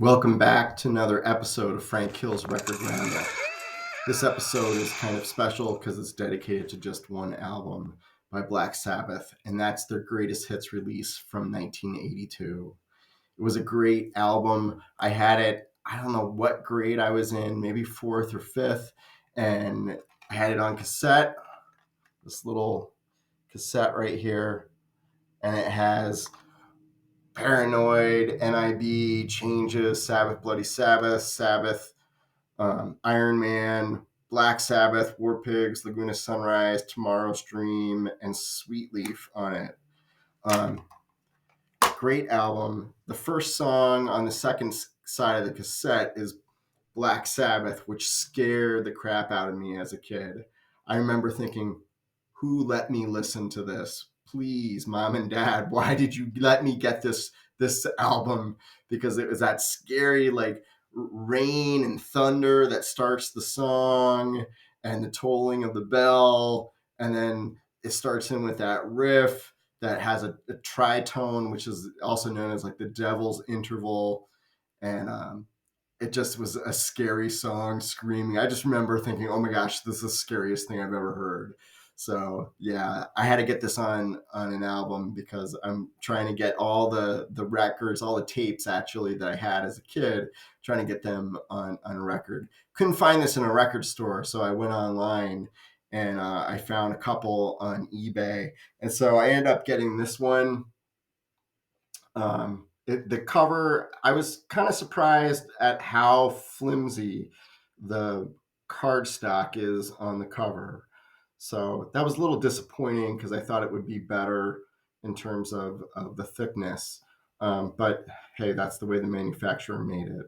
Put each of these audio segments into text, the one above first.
Welcome back to another episode of Frank Hill's Record Roundup. This episode is kind of special because it's dedicated to just one album by Black Sabbath, and that's their greatest hits release from 1982. It was a great album. I had it, I don't know what grade I was in, maybe fourth or fifth, and I had it on cassette, this little cassette right here, and it has Paranoid, NIB, Changes, Sabbath, Bloody Sabbath, Sabbath, Iron Man, Black Sabbath, War Pigs, Laguna Sunrise, Tomorrow's Dream, and Sweet Leaf on it. Um, Great album. The first song on the second side of the cassette is Black Sabbath, which scared the crap out of me as a kid. I remember thinking, who let me listen to this? Please, mom and dad, why did you let me get this album? Because it was that scary like rain and thunder that starts the song and the tolling of the bell, and then it starts in with that riff that has a tritone, which is also known as like the devil's interval, and it just was a scary song, screaming. I just remember thinking, oh my gosh, this is the scariest thing I've ever heard. So yeah, I had to get this on an album because I'm trying to get all the records, all the tapes actually that I had as a kid, trying to get them on record. Couldn't find this in a record store, so I went online and I found a couple on eBay, and so I ended up getting this one. The cover, I was kind of surprised at how flimsy the cardstock is on the cover. So that was a little disappointing because I thought it would be better in terms of the thickness. But hey, that's the way the manufacturer made it.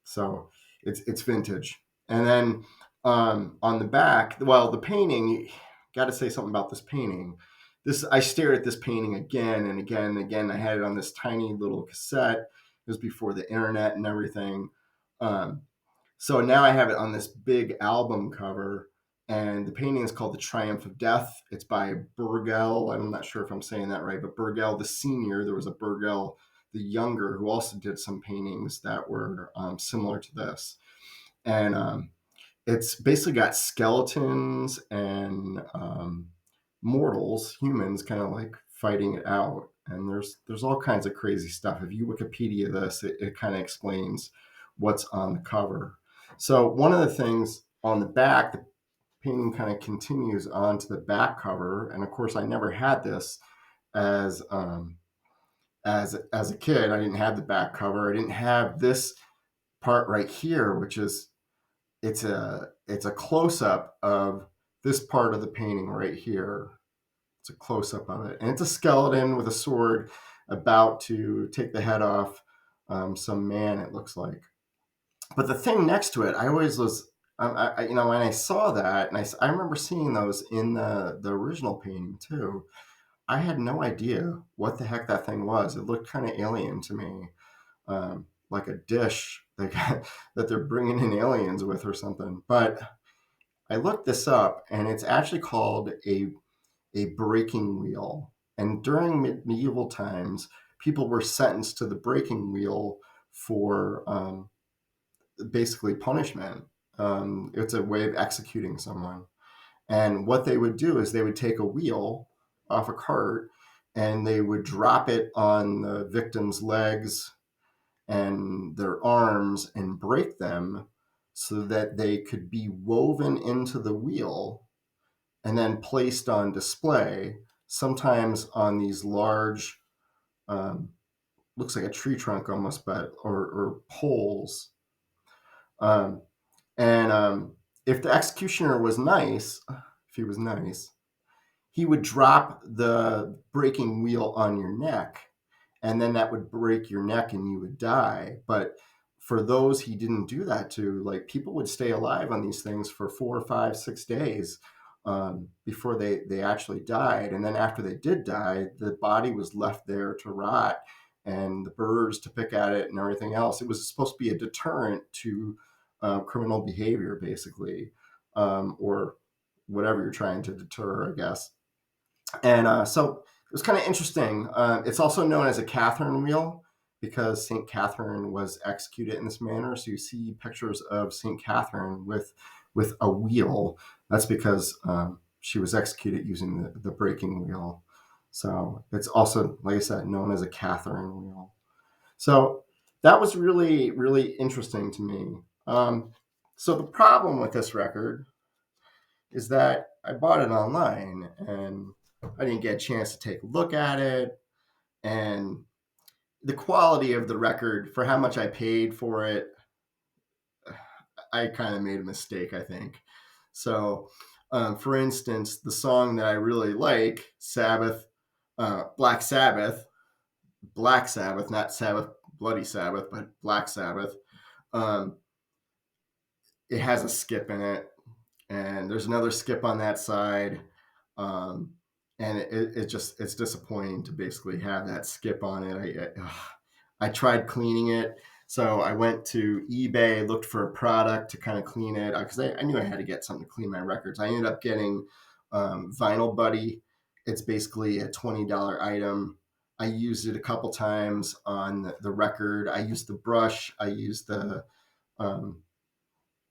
So it's vintage. And then on the back, well, the painting, got to say something about this painting. This I stared at this painting again and again and again. I had it on this tiny little cassette. It was before the internet and everything. Um, so now I have it on this big album cover, and the painting is called The Triumph of Death. It's by Burgell. I'm not sure if I'm saying that right, but Burgell the senior. There was a Burgell the younger who also did some paintings that were similar to this. And it's basically got skeletons and mortals, humans, kind of like fighting it out. And there's all kinds of crazy stuff. If you Wikipedia this, it kind of explains what's on the cover. So one of the things on the back, the painting kind of continues on to the back cover. And of course, I never had this as as a kid. I didn't have the back cover. I didn't have this part right here, which is it's a close up of this part of the painting right here. It's a close up of it, and it's a skeleton with a sword about to take the head off some man. It looks like, but the thing next to it, I always was. When I saw that, and I remember seeing those in the original painting too. I had no idea what the heck that thing was. It looked kind of alien to me, like a dish that they're bringing in aliens with or something. But I looked this up, and it's actually called a breaking wheel. And during medieval times, people were sentenced to the breaking wheel for basically punishment. It's a way of executing someone. And what they would do is they would take a wheel off a cart and they would drop it on the victim's legs and their arms and break them so that they could be woven into the wheel and then placed on display, sometimes on these large, um, looks like a tree trunk almost, but or poles. Um, and if the executioner was nice, if he was nice, he would drop the breaking wheel on your neck, and then that would break your neck and you would die. But for those he didn't do that to, like people would stay alive on these things for 4 or 5, 6 days before they actually died. And then after they did die, the body was left there to rot and the birds to pick at it and everything else. It was supposed to be a deterrent to criminal behavior, basically, or whatever you're trying to deter, I guess. And so it was kind of interesting. It's also known as a Catherine wheel because St. Catherine was executed in this manner. So you see pictures of St. Catherine with a wheel. That's because she was executed using the breaking wheel. So it's also, like I said, known as a Catherine wheel. So that was really, really interesting to me. So the problem with this record is that I bought it online and I didn't get a chance to take a look at it. And the quality of the record for how much I paid for it, I kind of made a mistake, I think. So, for instance, the song that I really like, Sabbath, Black Sabbath, not Sabbath, Bloody Sabbath, but Black Sabbath, um, it has a skip in it, and there's another skip on that side. Um, and it's disappointing to basically have that skip on it. I tried cleaning it. So I went to eBay, looked for a product to kind of clean it because I knew I had to get something to clean my records. I ended up getting Vinyl Buddy. It's basically a $20 item. I used it a couple times on the record. I used the brush. I used um,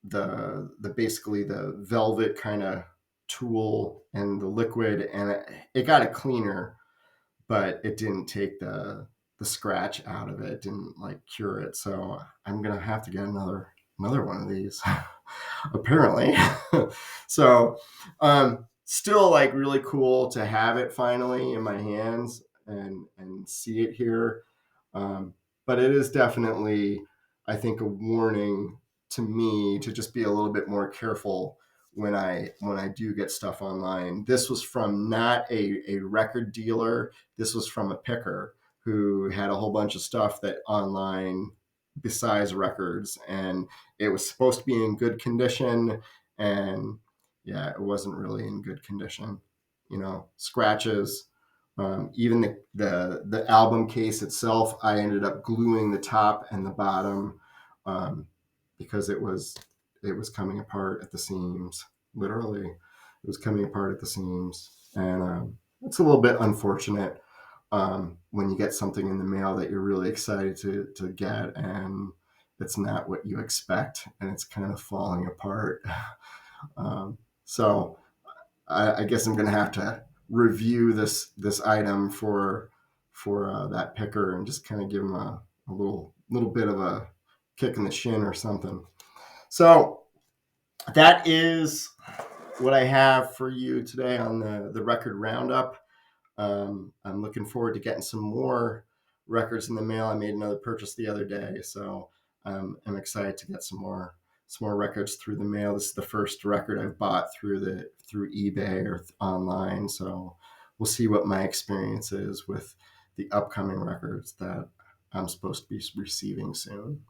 the basically the velvet kind of tool and the liquid, and it got it cleaner, but it didn't take the scratch out of it, didn't like cure it. So I'm gonna have to get another one of these apparently. So still like really cool to have it finally in my hands and see it here. um, but it is definitely, I think, a warning to me to just be a little bit more careful when I do get stuff online. This was from not a record dealer. This was from a picker who had a whole bunch of stuff that online besides records, and it was supposed to be in good condition, and yeah, it wasn't really in good condition. Scratches. Even the album case itself, I ended up gluing the top and the bottom because it was coming apart at the seams. Literally, it was coming apart at the seams, and it's a little bit unfortunate when you get something in the mail that you're really excited to get, and it's not what you expect, and it's kind of falling apart. So I guess I'm going to have to review this item for that picker and just kind of give him a little bit of a kick in the shin or something. So that is what I have for you today on the record roundup. I'm looking forward to getting some more records in the mail. I made another purchase the other day, so I'm excited to get some more records through the mail. This is the first record I've bought through eBay or online, so we'll see what my experience is with the upcoming records that I'm supposed to be receiving soon.